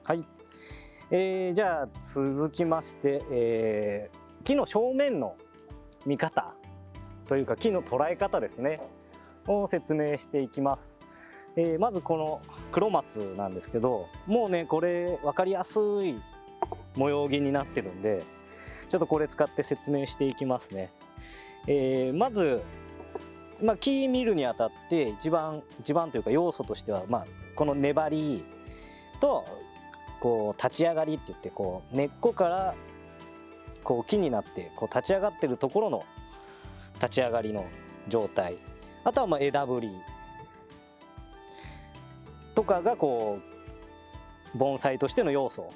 はい、じゃあ続きまして、木の正面の見方というか木の捉え方ですねを説明していきます。まずこの黒松なんですけど、もうねこれ分かりやすい模様木になってるんで、ちょっとこれ使って説明していきますね。まず、木見るにあたって一番というか要素としては、この粘りとこう立ち上がりって言って、こう根っこからこう木になってこう立ち上がってるところの立ち上がりの状態、あとは枝ぶりとかがこう盆栽としての要素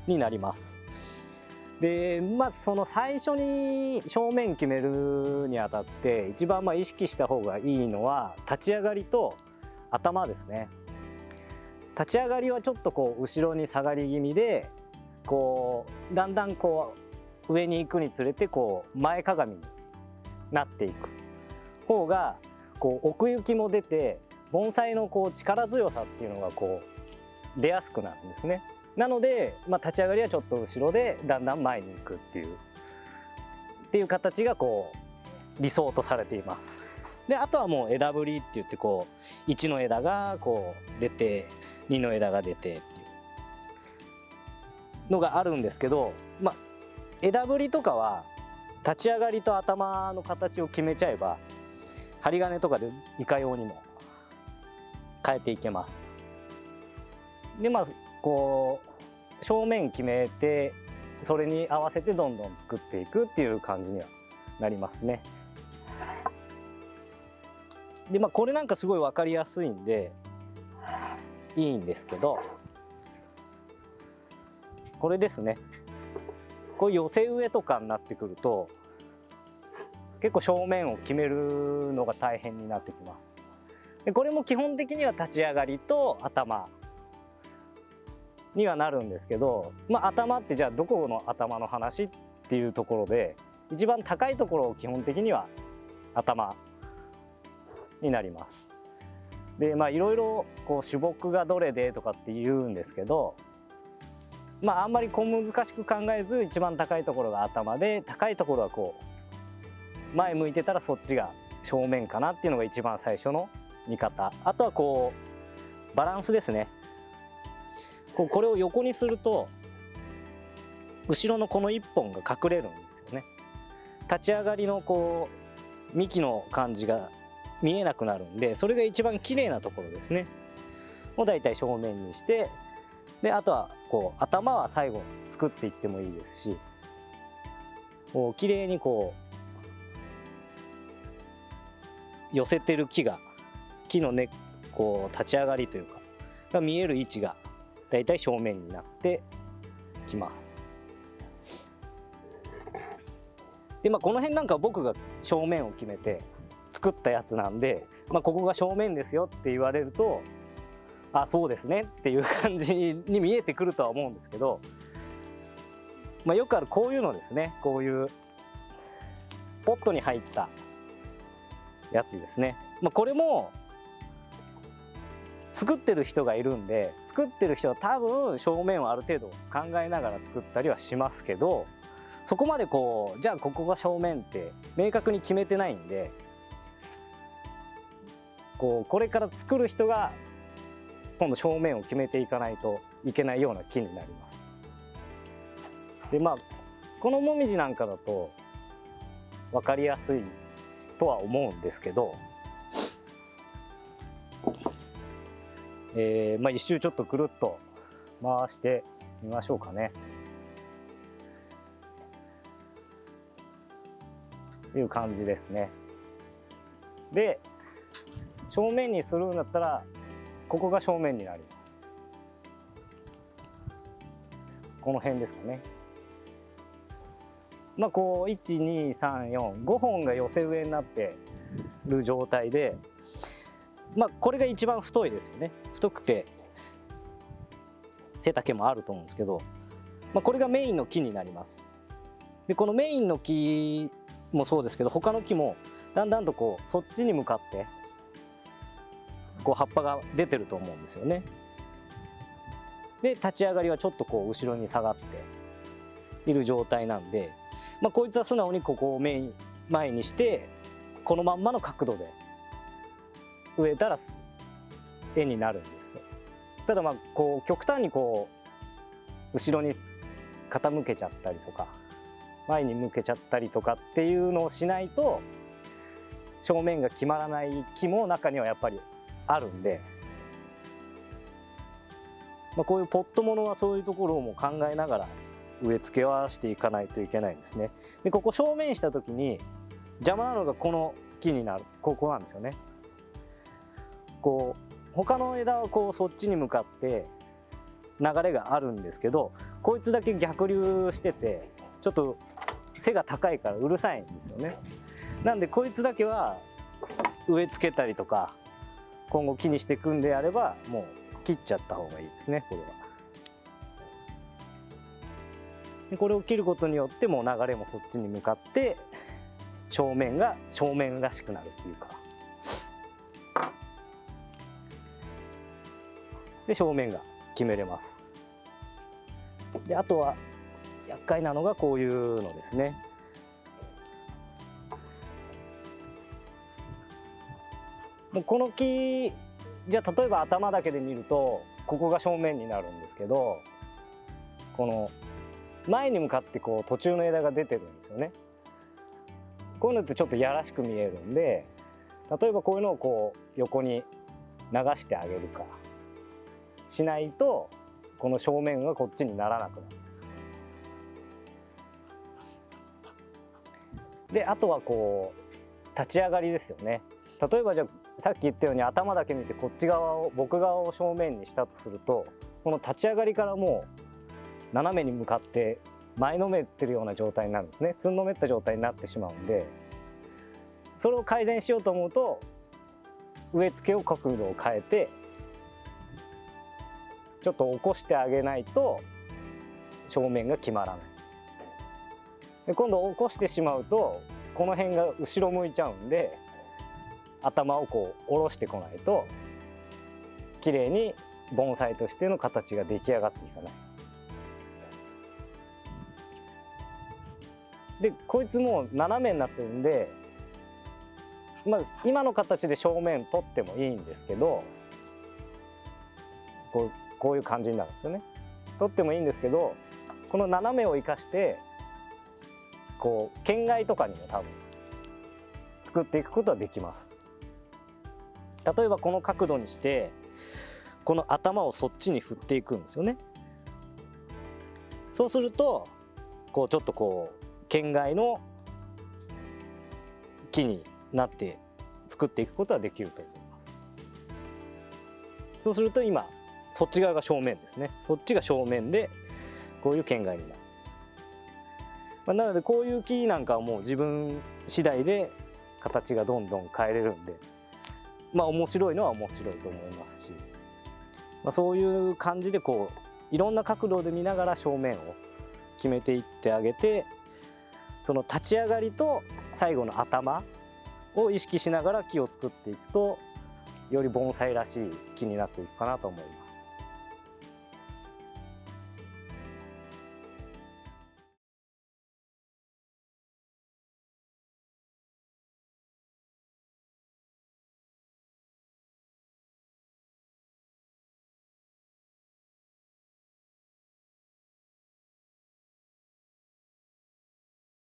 になります。でその最初に正面決めるにあたって一番意識した方がいいのは立ち上がりと頭ですね。立ち上がりはちょっとこう後ろに下がり気味で、こうだんだんこう上に行くにつれてこう前かがみになっていく方がこう奥行きも出て、盆栽のこう力強さっていうのがこう出やすくなるんですね。なので、立ち上がりはちょっと後ろでだんだん前に行くっていう形がこう理想とされています。であとはもう枝ぶりって言って、こう1の枝がこう出て2の枝が出てっていうのがあるんですけど、枝ぶりとかは立ち上がりと頭の形を決めちゃえば針金とかでいかようにも変えていけます。でこう正面決めてそれに合わせてどんどん作っていくっていう感じにはなりますね。でこれなんかすごい分かりやすいんでいいんですけど、これですね、こう寄せ植えとかになってくると結構正面を決めるのが大変になってきます。でこれも基本的には立ち上がりと頭にはなるんですけど、頭ってじゃあどこの頭の話っていうところで、一番高いところを基本的には頭になります。でいろいろこう主木がどれでとかって言うんですけど、あんまり小難しく考えず一番高いところが頭で、高いところはこう前向いてたらそっちが正面かなっていうのが一番最初の見方。あとはこうバランスですね。これを横にすると後ろのこの1本が隠れるんですよね。立ち上がりのこう幹の感じが見えなくなるんで、それが一番綺麗なところですねをだいたい正面にして、であとはこう頭は最後作っていってもいいですし、こう綺麗にこう寄せてる木の根こう立ち上がりというかが見える位置がだいたい正面になってきます。でこの辺なんか僕が正面を決めて作ったやつなんで、ここが正面ですよって言われると、あそうですねっていう感じに見えてくるとは思うんですけど、よくあるこういうのですね、こういうポットに入ったやつですね。これも作ってる人がいるんで、作ってる人は多分正面をある程度考えながら作ったりはしますけど、そこまでこうじゃあここが正面って明確に決めてないんで、これから作る人が今度正面を決めていかないといけないような木になります。でこのもみじなんかだと分かりやすいとは思うんですけど、一周ちょっとくるっと回してみましょうかね。という感じですね。で正面にするんだったらここが正面になります。この辺ですかね。こう12345本が寄せ植えになってる状態で、これが一番太いですよね。太くて背丈もあると思うんですけど、これがメインの木になります。でこのメインの木もそうですけど、他の木もだんだんとこうそっちに向かってこう葉っぱが出てると思うんですよね。で立ち上がりはちょっとこう後ろに下がっている状態なんで、こいつは素直にここを前にしてこのまんまの角度で植えたら絵になるんですよ。ただこう極端にこう後ろに傾けちゃったりとか前に向けちゃったりとかっていうのをしないと正面が決まらない木も中にはやっぱりあるんで、こういうポットものはそういうところをも考えながら植え付けはしていかないといけないですね。でここ正面した時に邪魔なのがこの木になるここなんですよね。こう他の枝はこうそっちに向かって流れがあるんですけど、こいつだけ逆流しててちょっと背が高いからうるさいんですよね。なんでこいつだけは植え付けたりとか今後木にしていくんであればもう切っちゃった方がいいですね。これはでこれを切ることによってもう流れもそっちに向かって正面らしくなるっていうか、で正面が決めれます。であとは厄介なのがこういうのですね。もうこの木じゃあ例えば頭だけで見るとここが正面になるんですけど、この前に向かってこう途中の枝が出てるんですよね。こういうのってちょっとやらしく見えるんで、例えばこういうのをこう横に流してあげるかしないとこの正面がこっちにならなくなる。であとはこう立ち上がりですよね。例えばじゃあさっき言ったように頭だけ見てこっち側を僕側を正面にしたとすると、この立ち上がりからもう斜めに向かって前のめってるような状態になるんですね。つんのめった状態になってしまうんで、それを改善しようと思うと植え付けを角度を変えてちょっと起こしてあげないと正面が決まらない。で今度起こしてしまうとこの辺が後ろ向いちゃうんで頭をこう下ろしてこないと綺麗に盆栽としての形が出来上がっていかない。でこいつも斜めになってるんで、今の形で正面取ってもいいんですけど、こういう感じになるんですよね。取ってもいいんですけど、この斜めを生かしてこう県外とかにも多分作っていくことはできます。例えばこの角度にしてこの頭をそっちに振っていくんですよね。そうするとこうちょっとこう県外の木になって作っていくことはできると思います。そうすると今そっち側が正面ですね。そっちが正面でこういう県外になる。なのでこういう木なんかはもう自分次第で形がどんどん変えれるんで、面白いのは面白いと思いますし、そういう感じでこういろんな角度で見ながら正面を決めていってあげて、その立ち上がりと最後の頭を意識しながら木を作っていくとより盆栽らしい木になっていくかなと思います。